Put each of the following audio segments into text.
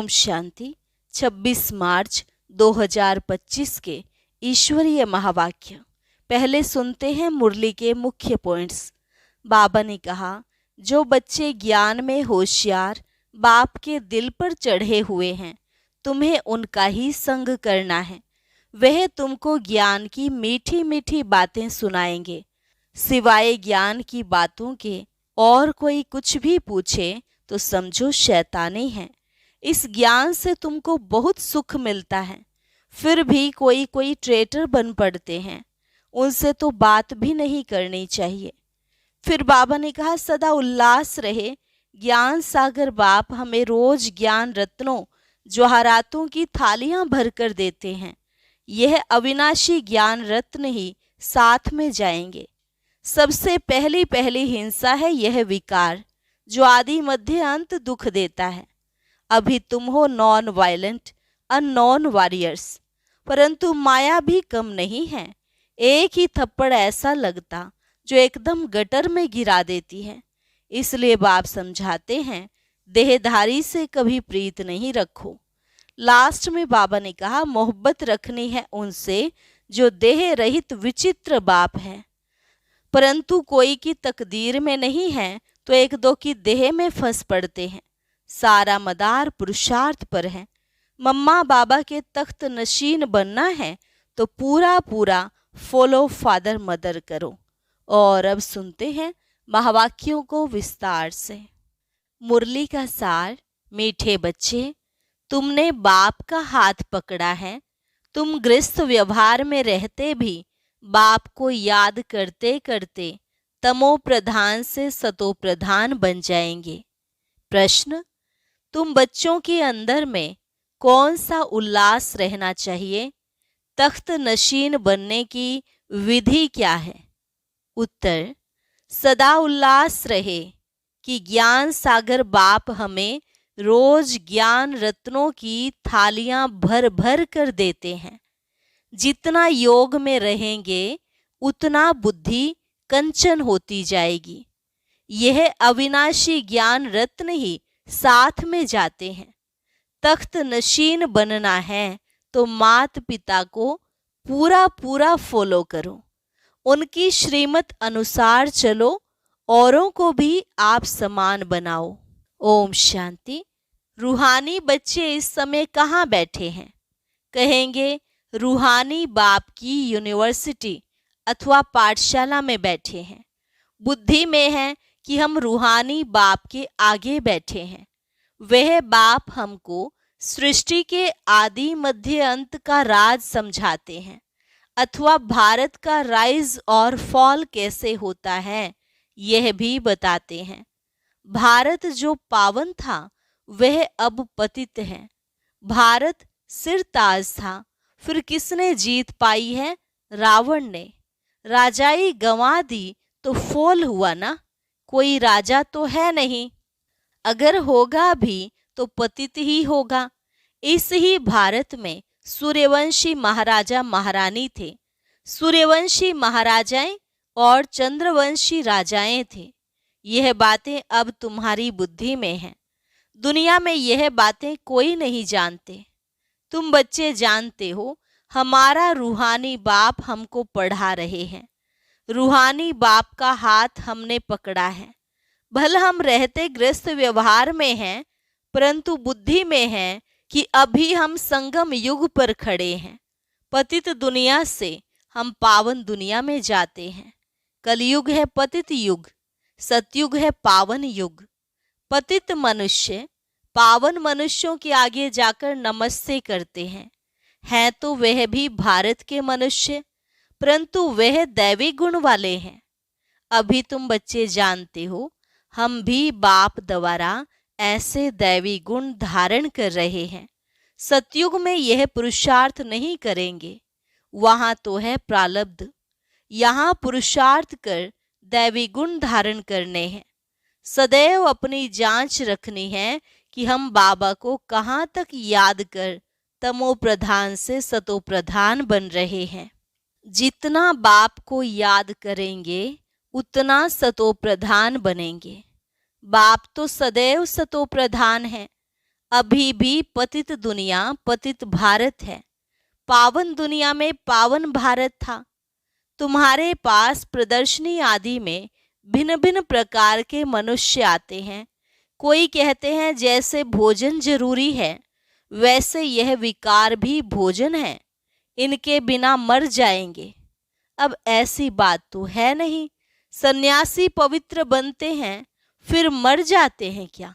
ओम शांति। 26 मार्च 2025 के ईश्वरीय महावाक्य। पहले सुनते हैं मुरली के मुख्य पॉइंट्स। बाबा ने कहा, जो बच्चे ज्ञान में होशियार बाप के दिल पर चढ़े हुए हैं, तुम्हें उनका ही संग करना है। वह तुमको ज्ञान की मीठी मीठी बातें सुनाएंगे। सिवाय ज्ञान की बातों के और कोई कुछ भी पूछे तो समझो शैतानी है। इस ज्ञान से तुमको बहुत सुख मिलता है, फिर भी कोई कोई ट्रेटर बन पड़ते हैं, उनसे तो बात भी नहीं करनी चाहिए। फिर बाबा ने कहा, सदा उल्लास रहे। ज्ञान सागर बाप हमें रोज ज्ञान रत्नों जवाहरातों की थालियां भर कर देते हैं। यह अविनाशी ज्ञान रत्न ही साथ में जाएंगे। सबसे पहली हिंसा है यह विकार, जो आदि मध्य अंत दुख देता है। अभी तुम हो नॉन वायलेंट अननॉन वॉरियर्स, परंतु माया भी कम नहीं है। एक ही थप्पड़ ऐसा लगता जो एकदम गटर में गिरा देती है। इसलिए बाप समझाते हैं, देहधारी से कभी प्रीत नहीं रखो। लास्ट में बाबा ने कहा, मोहब्बत रखनी है उनसे जो देह रहित विचित्र बाप है, परंतु कोई की तकदीर में नहीं है तो एक दो की देह में फंस पड़ते हैं। सारा मदार पुरुषार्थ पर है। मम्मा बाबा के तख्त नशीन बनना है तो पूरा पूरा फॉलो फादर मदर करो। और अब सुनते हैं महावाक्यों को विस्तार से। मुरली का सार। मीठे बच्चे, तुमने बाप का हाथ पकड़ा है। तुम गृहस्थ व्यवहार में रहते भी बाप को याद करते करते तमो प्रधान से सतो प्रधान बन जाएंगे। प्रश्न, तुम बच्चों के अंदर में कौन सा उल्लास रहना चाहिए? तख्त नशीन बनने की विधि क्या है? उत्तर, सदा उल्लास रहे कि ज्ञान सागर बाप हमें रोज ज्ञान रत्नों की थालियां भर भर कर देते हैं। जितना योग में रहेंगे उतना बुद्धि कंचन होती जाएगी। यह अविनाशी ज्ञान रत्न ही साथ में जाते हैं। तख्त नशीन बनना है तो मात पिता को पूरा पूरा फॉलो करो, उनकी श्रीमत अनुसार चलो, औरों को भी आप समान बनाओ। ओम शांति। रूहानी बच्चे इस समय कहाँ बैठे हैं? कहेंगे, रूहानी बाप की यूनिवर्सिटी अथवा पाठशाला में बैठे हैं। बुद्धि में है कि हम रूहानी बाप के आगे बैठे हैं। वह बाप हमको सृष्टि के आदि मध्य अंत का राज समझाते हैं, अथवा भारत का राइज और फॉल कैसे होता है यह भी बताते हैं। भारत जो पावन था वह अब पतित है। भारत सिरताज था, फिर किसने जीत पाई है? रावण ने। राजाई गंवा दी तो फोल हुआ ना, कोई राजा तो है नहीं। अगर होगा भी तो पतित ही होगा। इस ही भारत में सूर्यवंशी महाराजा महारानी थे। सूर्यवंशी महाराजाएं और चंद्रवंशी राजाएं थे। यह बातें अब तुम्हारी बुद्धि में हैं। दुनिया में यह बातें कोई नहीं जानते। तुम बच्चे जानते हो, हमारा रूहानी बाप हमको पढ़ा रहे हैं। रूहानी बाप का हाथ हमने पकड़ा है। भले हम रहते गृहस्थ व्यवहार में हैं, परंतु बुद्धि में है कि अभी हम संगम युग पर खड़े हैं। पतित दुनिया से हम पावन दुनिया में जाते हैं। कलयुग है पतित युग, सतयुग है पावन युग। पतित मनुष्य पावन मनुष्यों के आगे जाकर नमस्ते करते हैं तो वह भी भारत के मनुष्य, परंतु वह दैवी गुण वाले हैं। अभी तुम बच्चे जानते हो, हम भी बाप द्वारा ऐसे दैवी गुण धारण कर रहे हैं। सतयुग में यह पुरुषार्थ नहीं करेंगे, वहां तो है प्रालब्ध। यहाँ पुरुषार्थ कर दैवी गुण धारण करने हैं। सदैव अपनी जांच रखनी है कि हम बाबा को कहाँ तक याद कर तमो प्रधान से सतो प्रधान बन रहे हैं। जितना बाप को याद करेंगे उतना सतो प्रधान बनेंगे। बाप तो सदैव सतो प्रधान है। अभी भी पतित दुनिया पतित भारत है, पावन दुनिया में पावन भारत था। तुम्हारे पास प्रदर्शनी आदि में भिन्न भिन्न प्रकार के मनुष्य आते हैं। कोई कहते हैं जैसे भोजन जरूरी है, वैसे यह विकार भी भोजन है, इनके बिना मर जाएंगे। अब ऐसी बात तो है नहीं। सन्यासी पवित्र बनते हैं फिर मर जाते हैं क्या?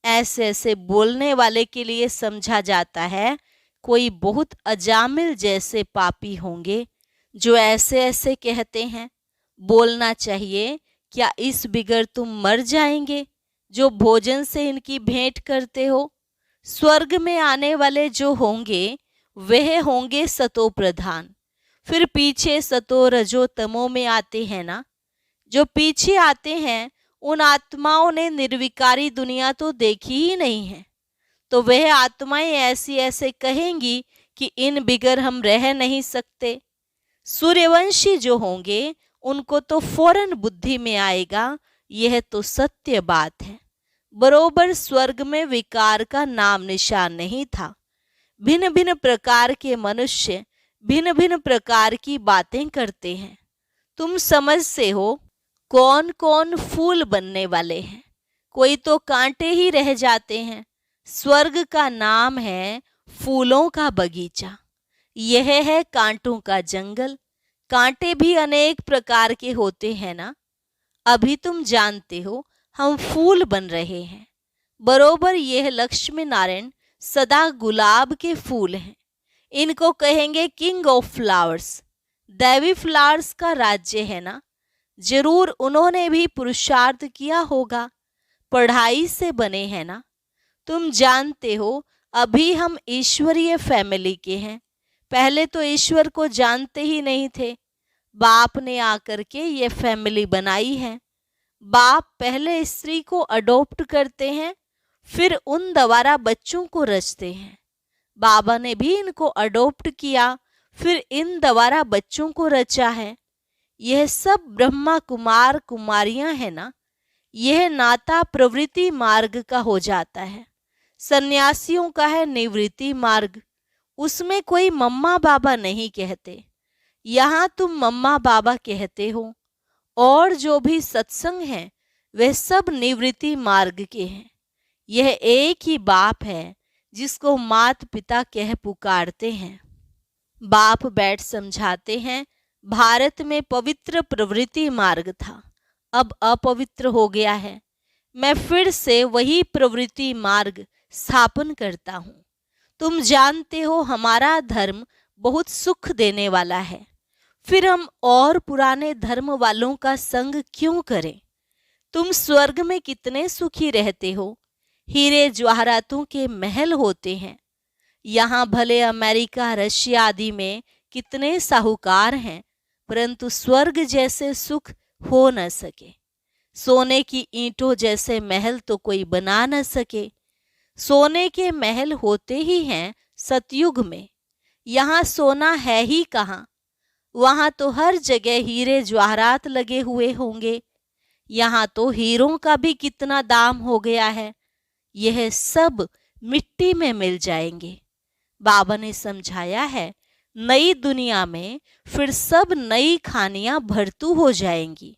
ऐसे ऐसे बोलने वाले के लिए समझा जाता है कोई बहुत अजामिल जैसे पापी होंगे जो ऐसे ऐसे कहते हैं। बोलना चाहिए, क्या इस बिगर तुम मर जाएंगे जो भोजन से इनकी भेंट करते हो? स्वर्ग में आने वाले जो होंगे वह होंगे सतो प्रधान। फिर पीछे सतो रजो तमो में आते हैं ना। जो पीछे आते हैं उन आत्माओं ने निर्विकारी दुनिया तो देखी ही नहीं है, तो वह आत्माएं ऐसी ऐसे कहेंगी कि इन बिगर हम रह नहीं सकते। सूर्यवंशी जो होंगे उनको तो फौरन बुद्धि में आएगा, यह तो सत्य बात है। बरोबर स्वर्ग में विकार का नाम निशान नहीं था। भिन्न भिन्न प्रकार के मनुष्य भिन्न भिन्न प्रकार की बातें करते हैं। तुम समझते हो कौन कौन फूल बनने वाले हैं, कोई तो कांटे ही रह जाते हैं। स्वर्ग का नाम है फूलों का बगीचा, यह है कांटों का जंगल। कांटे भी अनेक प्रकार के होते हैं ना। अभी तुम जानते हो हम फूल बन रहे हैं। बरोबर यह लक्ष्मी नारायण सदा गुलाब के फूल हैं। इनको कहेंगे किंग ऑफ फ्लावर्स। दैवी फ्लावर्स का राज्य है ना। जरूर उन्होंने भी पुरुषार्थ किया होगा, पढ़ाई से बने हैं ना। तुम जानते हो अभी हम ईश्वरीय फैमिली के हैं। पहले तो ईश्वर को जानते ही नहीं थे। बाप ने आकर के ये फैमिली बनाई है। बाप पहले स्त्री को अडॉप्ट करते हैं, फिर उन द्वारा बच्चों को रचते हैं। बाबा ने भी इनको अडॉप्ट किया, फिर इन द्वारा बच्चों को रचा है। यह सब ब्रह्मा कुमार कुमारियां है ना। यह नाता प्रवृत्ति मार्ग का हो जाता है। सन्यासियों का है निवृत्ति मार्ग। उसमें कोई मम्मा बाबा नहीं कहते। यहाँ तुम मम्मा बाबा कहते हो। और जो भी सत्संग है वह सब निवृत्ति मार्ग के हैं। यह एक ही बाप है जिसको मात पिता कह पुकारते हैं। बाप बैठ समझाते हैं, भारत में पवित्र प्रवृत्ति मार्ग था, अब अपवित्र हो गया है। मैं फिर से वही प्रवृत्ति मार्ग स्थापन करता हूँ। तुम जानते हो हमारा धर्म बहुत सुख देने वाला है, फिर हम और पुराने धर्म वालों का संग क्यों करें? तुम स्वर्ग में कितने सुखी रहते हो। हीरे जवाहरातों के महल होते हैं। यहाँ भले अमेरिका रशिया आदि में कितने साहूकार हैं, परंतु स्वर्ग जैसे सुख हो न सके। सोने की ईंटों जैसे महल तो कोई बना न सके। सोने के महल होते ही हैं सतयुग में। यहाँ सोना है ही कहाँ। वहाँ तो हर जगह हीरे जवाहरात लगे हुए होंगे। यहाँ तो हीरों का भी कितना दाम हो गया है। यह सब मिट्टी में मिल जाएंगे। बाबा ने समझाया है, नई दुनिया में फिर सब नई खानियां भरतू हो जाएंगी।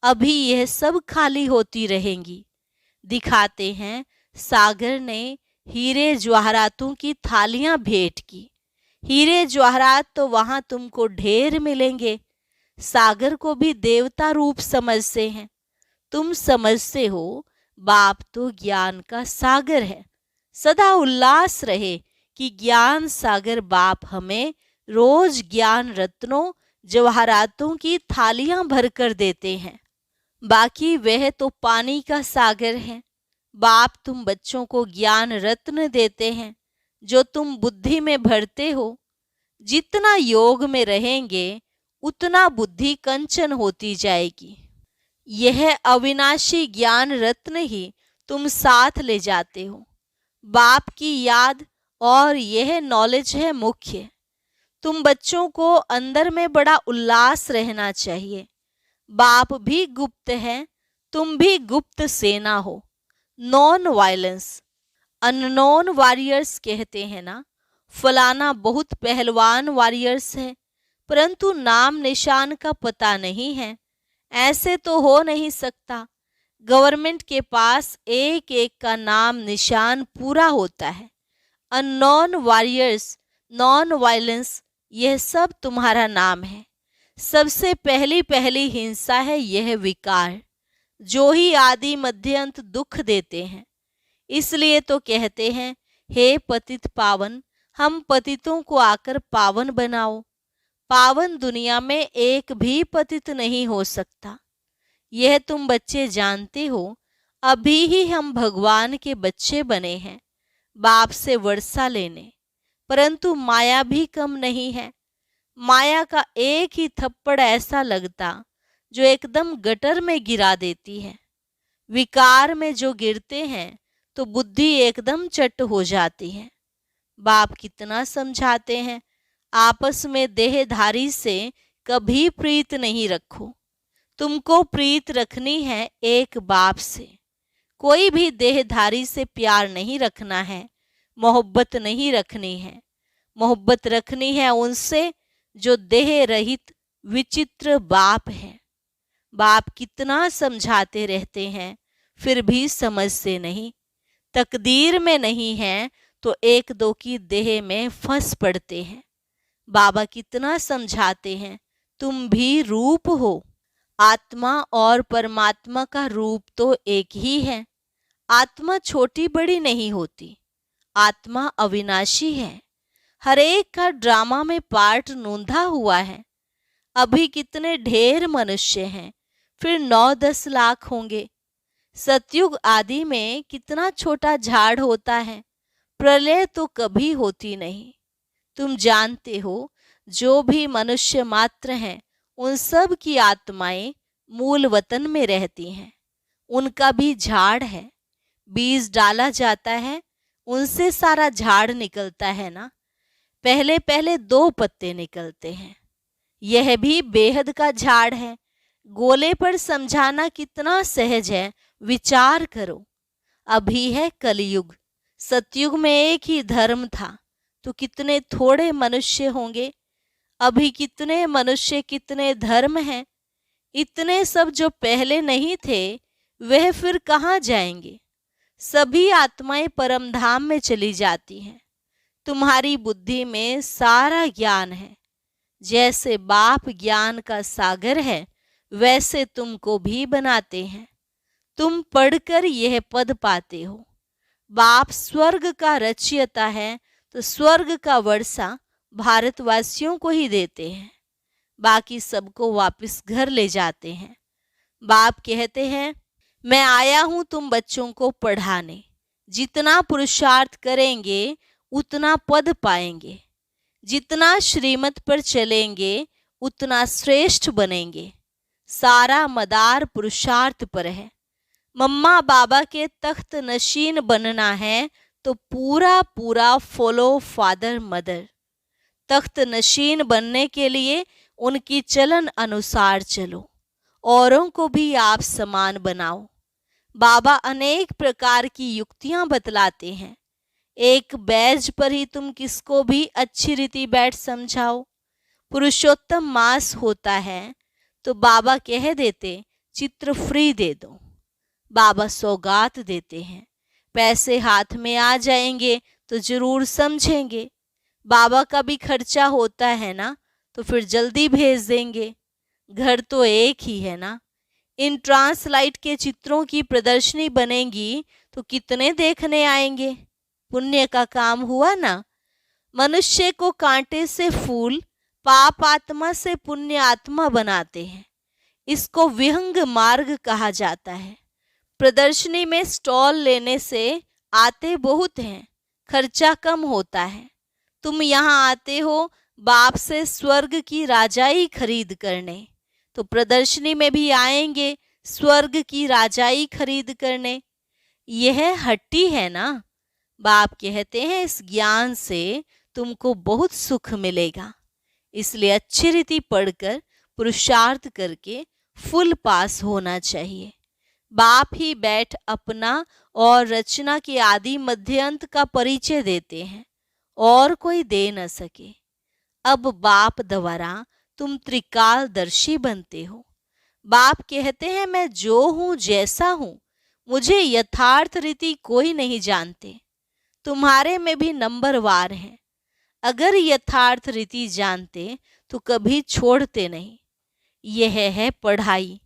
अभी यह सब खाली होती रहेंगी। दिखाते हैं सागर ने हीरे जवाहरातों की थालियां भेंट की। हीरे जवाहरात तो वहां तुमको ढेर मिलेंगे। सागर को भी देवता रूप समझते हैं। तुम समझते हो बाप तो ज्ञान का सागर है। सदा उल्लास रहे कि ज्ञान सागर बाप हमें रोज ज्ञान रत्नों जवाहरातों की थालियां भर कर देते हैं। बाकी वह तो पानी का सागर है। बाप तुम बच्चों को ज्ञान रत्न देते हैं जो तुम बुद्धि में भरते हो। जितना योग में रहेंगे उतना बुद्धि कंचन होती जाएगी। यह अविनाशी ज्ञान रत्न ही तुम साथ ले जाते हो। बाप की याद और यह नॉलेज है मुख्य। तुम बच्चों को अंदर में बड़ा उल्लास रहना चाहिए। बाप भी गुप्त है, तुम भी गुप्त सेना हो। Non violence. अननोन वॉरियर्स कहते हैं ना, फलाना बहुत पहलवान वॉरियर्स है, परंतु नाम निशान का पता नहीं है। ऐसे तो हो नहीं सकता। गवर्नमेंट के पास एक एक का नाम निशान पूरा होता है। अननोन वॉरियर्स, नॉन वायलेंस, यह सब तुम्हारा नाम है। सबसे पहली पहली हिंसा है यह विकार, जो ही आदि मध्य अंत दुख देते हैं। इसलिए तो कहते हैं, हे पतित पावन, हम पतितों को आकर पावन बनाओ। पावन दुनिया में एक भी पतित नहीं हो सकता। यह तुम बच्चे जानते हो। अभी ही हम भगवान के बच्चे बने हैं, बाप से वर्षा लेने, परंतु माया भी कम नहीं है। माया का एक ही थप्पड़ ऐसा लगता जो एकदम गटर में गिरा देती है। विकार में जो गिरते हैं तो बुद्धि एकदम चट हो जाती है। बाप कितना समझाते हैं, आपस में देहधारी से कभी प्रीत नहीं रखो। तुमको प्रीत रखनी है एक बाप से। कोई भी देहधारी से प्यार नहीं रखना है, मोहब्बत नहीं रखनी है। मोहब्बत रखनी है उनसे जो देह रहित विचित्र बाप है। बाप कितना समझाते रहते हैं, फिर भी समझते नहीं। तकदीर में नहीं है तो एक दो की देह में फंस पड़ते हैं। बाबा कितना समझाते हैं, तुम भी रूप हो। आत्मा और परमात्मा का रूप तो एक ही है। आत्मा छोटी बड़ी नहीं होती, आत्मा अविनाशी है। हर एक का ड्रामा में पार्ट नोंधा हुआ है। अभी कितने ढेर मनुष्य हैं, फिर 9-10 लाख होंगे। सतयुग आदि में कितना छोटा झाड़ होता है, प्रलय तो कभी होती नहीं। तुम जानते हो, जो भी मनुष्य मात्र हैं, उन सब की आत्माएं मूल वतन में रहती हैं। उनका भी झाड़ है। बीज डाला जाता है, उनसे सारा झाड़ निकलता है ना। पहले पहले 2 पत्ते निकलते हैं। यह भी बेहद का झाड़ है। गोले पर समझाना कितना सहज है, विचार करो। अभी है कलयुग। सतयुग में एक ही धर्म था, तो कितने थोड़े मनुष्य होंगे। अभी कितने मनुष्य, कितने धर्म हैं। इतने सब जो पहले नहीं थे, वह फिर कहाँ जाएंगे। सभी आत्माएं परम धाम में चली जाती हैं। तुम्हारी बुद्धि में सारा ज्ञान है। जैसे बाप ज्ञान का सागर है, वैसे तुमको भी बनाते हैं। तुम पढ़कर यह पद पाते हो। बाप स्वर्ग का रचयिता है, तो स्वर्ग का वर्षा भारतवासियों को ही देते हैं, बाकी सबको वापस घर ले जाते हैं। बाप कहते हैं, मैं आया हूं तुम बच्चों को पढ़ाने। जितना पुरुषार्थ करेंगे उतना पद पाएंगे। जितना श्रीमत पर चलेंगे उतना श्रेष्ठ बनेंगे। सारा मदार पुरुषार्थ पर है। मम्मा बाबा के तख्त नशीन बनना है तो पूरा पूरा फॉलो फादर मदर। तख्त नशीन बनने के लिए उनकी चलन अनुसार चलो, औरों को भी आप समान बनाओ। बाबा अनेक प्रकार की युक्तियां बतलाते हैं। एक बैज पर ही तुम किसको भी अच्छी रीति बैठ समझाओ। पुरुषोत्तम मास होता है तो बाबा कह देते चित्र फ्री दे दो। बाबा सौगात देते हैं। पैसे हाथ में आ जाएंगे तो जरूर समझेंगे। बाबा का भी खर्चा होता है ना, तो फिर जल्दी भेज देंगे। घर तो एक ही है ना। इन ट्रांसलाइट के चित्रों की प्रदर्शनी बनेगी तो कितने देखने आएंगे। पुण्य का काम हुआ ना। मनुष्य को कांटे से फूल, पाप आत्मा से पुण्य आत्मा बनाते हैं। इसको विहंग मार्ग कहा जाता है। प्रदर्शनी में स्टॉल लेने से आते बहुत हैं, खर्चा कम होता है। तुम यहाँ आते हो बाप से स्वर्ग की राजाई खरीद करने, तो प्रदर्शनी में भी आएंगे स्वर्ग की राजाई खरीद करने। यह हट्टी है ना। बाप कहते हैं इस ज्ञान से तुमको बहुत सुख मिलेगा। इसलिए अच्छी रीति पढ़कर पुरुषार्थ करके फुल पास होना चाहिए। बाप ही बैठ अपना और रचना के आदि मध्य अंत का परिचय देते हैं और कोई दे न सके। अब बाप द्वारा तुम त्रिकालदर्शी बनते हो। बाप कहते हैं मैं जो हूं जैसा हूं, मुझे यथार्थ रीति कोई नहीं जानते। तुम्हारे में भी नंबरवार हैं। अगर यथार्थ रीति जानते तो कभी छोड़ते नहीं। यह है पढ़ाई।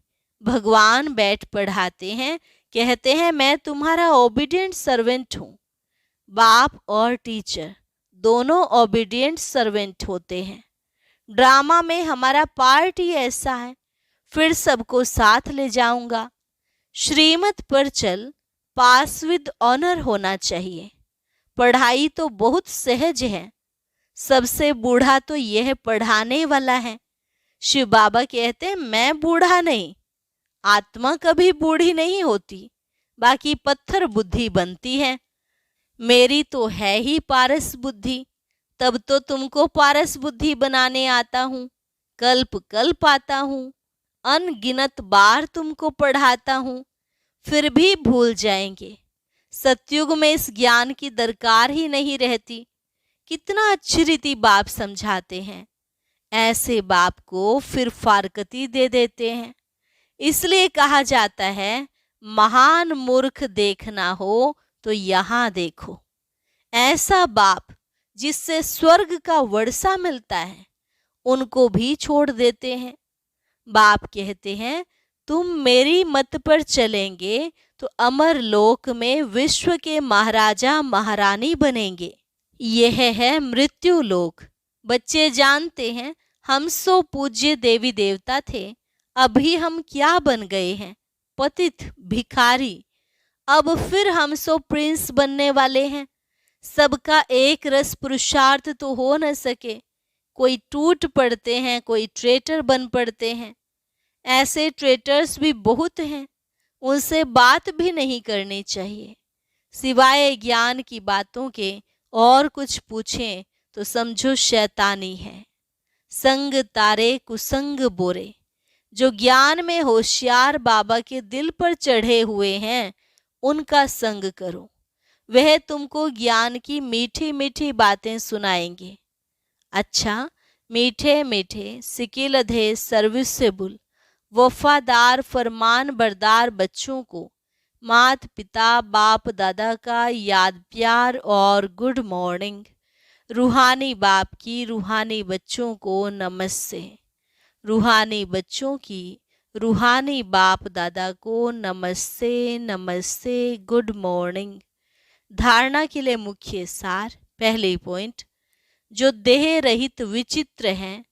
भगवान बैठ पढ़ाते हैं, कहते हैं मैं तुम्हारा ओबीडिएंट सर्वेंट हूं। बाप और टीचर दोनों ओबीडिएंट सर्वेंट होते हैं। ड्रामा में हमारा पार्ट ही ऐसा है। फिर सबको साथ ले जाऊंगा। श्रीमत पर चल, पास विद ऑनर होना चाहिए। पढ़ाई तो बहुत सहज है। सबसे बूढ़ा तो यह पढ़ाने वाला है। शिव बाबा कहते हैं मैं बूढ़ा नहीं। आत्मा कभी बूढ़ी नहीं होती, बाकी पत्थर बुद्धि बनती है। मेरी तो है ही पारस बुद्धि, तब तो तुमको पारस बुद्धि बनाने आता हूँ। कल्प कल्प आता हूँ, अनगिनत बार तुमको पढ़ाता हूँ, फिर भी भूल जाएंगे। सतयुग में इस ज्ञान की दरकार ही नहीं रहती। कितना अच्छी रीति बाप समझाते हैं। ऐसे बाप को फिर फारकती दे देते हैं। इसलिए कहा जाता है महान मूर्ख देखना हो तो यहाँ देखो। ऐसा बाप जिससे स्वर्ग का वर्षा मिलता है, उनको भी छोड़ देते हैं। बाप कहते हैं तुम मेरी मत पर चलेंगे तो अमर लोक में विश्व के महाराजा महारानी बनेंगे। यह है मृत्यु लोक। बच्चे जानते हैं हम सो पूज्य देवी देवता थे, अभी हम क्या बन गए हैं, पतित भिखारी। अब फिर हम सो प्रिंस बनने वाले हैं। सबका एक रस पुरुषार्थ तो हो न सके। कोई टूट पड़ते हैं, कोई ट्रेटर बन पड़ते हैं। ऐसे ट्रेटर्स भी बहुत हैं, उनसे बात भी नहीं करनी चाहिए। सिवाय ज्ञान की बातों के और कुछ पूछें तो समझो शैतानी है। संग तारे कुसंग बोरे। जो ज्ञान में होशियार बाबा के दिल पर चढ़े हुए हैं, उनका संग करो। वह तुमको ज्ञान की मीठी मीठी बातें सुनाएंगे। अच्छा, मीठे मीठे सिकिलधे सर्विसेबल वफादार फरमान बरदार बच्चों को माता पिता बाप दादा का याद प्यार और गुड मॉर्निंग। रूहानी बाप की रूहानी बच्चों को नमस्ते। रूहानी बच्चों की रूहानी बाप दादा को नमस्ते नमस्ते गुड मॉर्निंग। धारणा के लिए मुख्य सार। पहली पॉइंट, जो देह रहित विचित्र हैं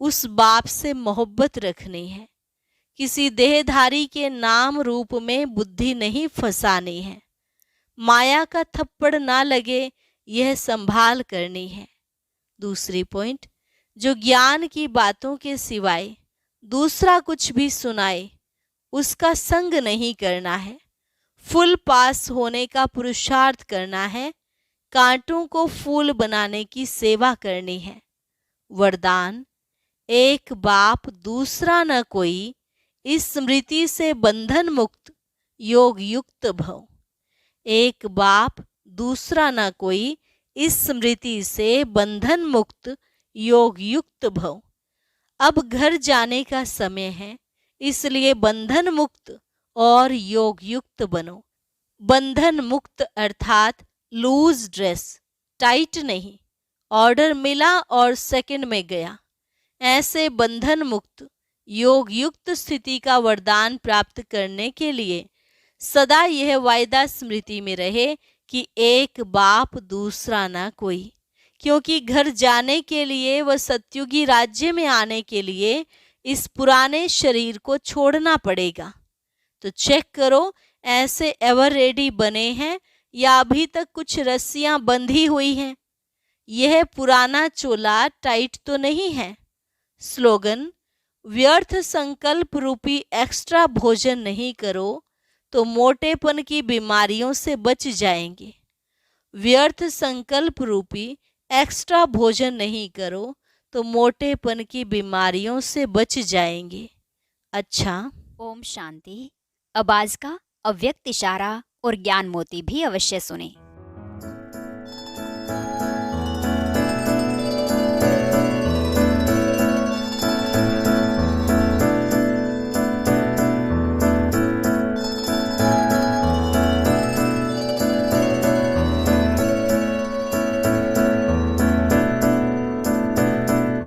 उस बाप से मोहब्बत रखनी है। किसी देहधारी के नाम रूप में बुद्धि नहीं फंसानी है। माया का थप्पड़ ना लगे, यह संभाल करनी है। दूसरी पॉइंट, जो ज्ञान की बातों के सिवाय दूसरा कुछ भी सुनाए उसका संग नहीं करना है। फुल पास होने का पुरुषार्थ करना है। कांटों को फूल बनाने की सेवा करनी है। वरदान, एक बाप दूसरा न कोई, इस स्मृति से बंधन मुक्त योग युक्त भव। एक बाप दूसरा न कोई, इस स्मृति से बंधन मुक्त योग युक्त भव। अब घर जाने का समय है, इसलिए बंधन मुक्त और योग युक्त बनो। बंधन मुक्त अर्थात लूज ड्रेस, टाइट नहीं। ऑर्डर मिला और सेकंड में गया। ऐसे बंधन मुक्त योग युक्त स्थिति का वरदान प्राप्त करने के लिए सदा यह वायदा स्मृति में रहे कि एक बाप दूसरा ना कोई। क्योंकि घर जाने के लिए व सत्युगी राज्य में आने के लिए इस पुराने शरीर को छोड़ना पड़ेगा। तो चेक करो ऐसे एवर रेडी बने हैं या अभी तक कुछ रस्सियां बंधी हुई हैं। यह पुराना चोला टाइट तो नहीं है। स्लोगन, व्यर्थ संकल्प रूपी एक्स्ट्रा भोजन नहीं करो तो मोटेपन की बीमारियों से बच जाएंगे। व्यर्थ संकल्प रूपी एक्स्ट्रा भोजन नहीं करो तो मोटेपन की बीमारियों से बच जाएंगे। अच्छा, ओम शांति। अब आज का अव्यक्त इशारा और ज्ञान मोती भी अवश्य सुने।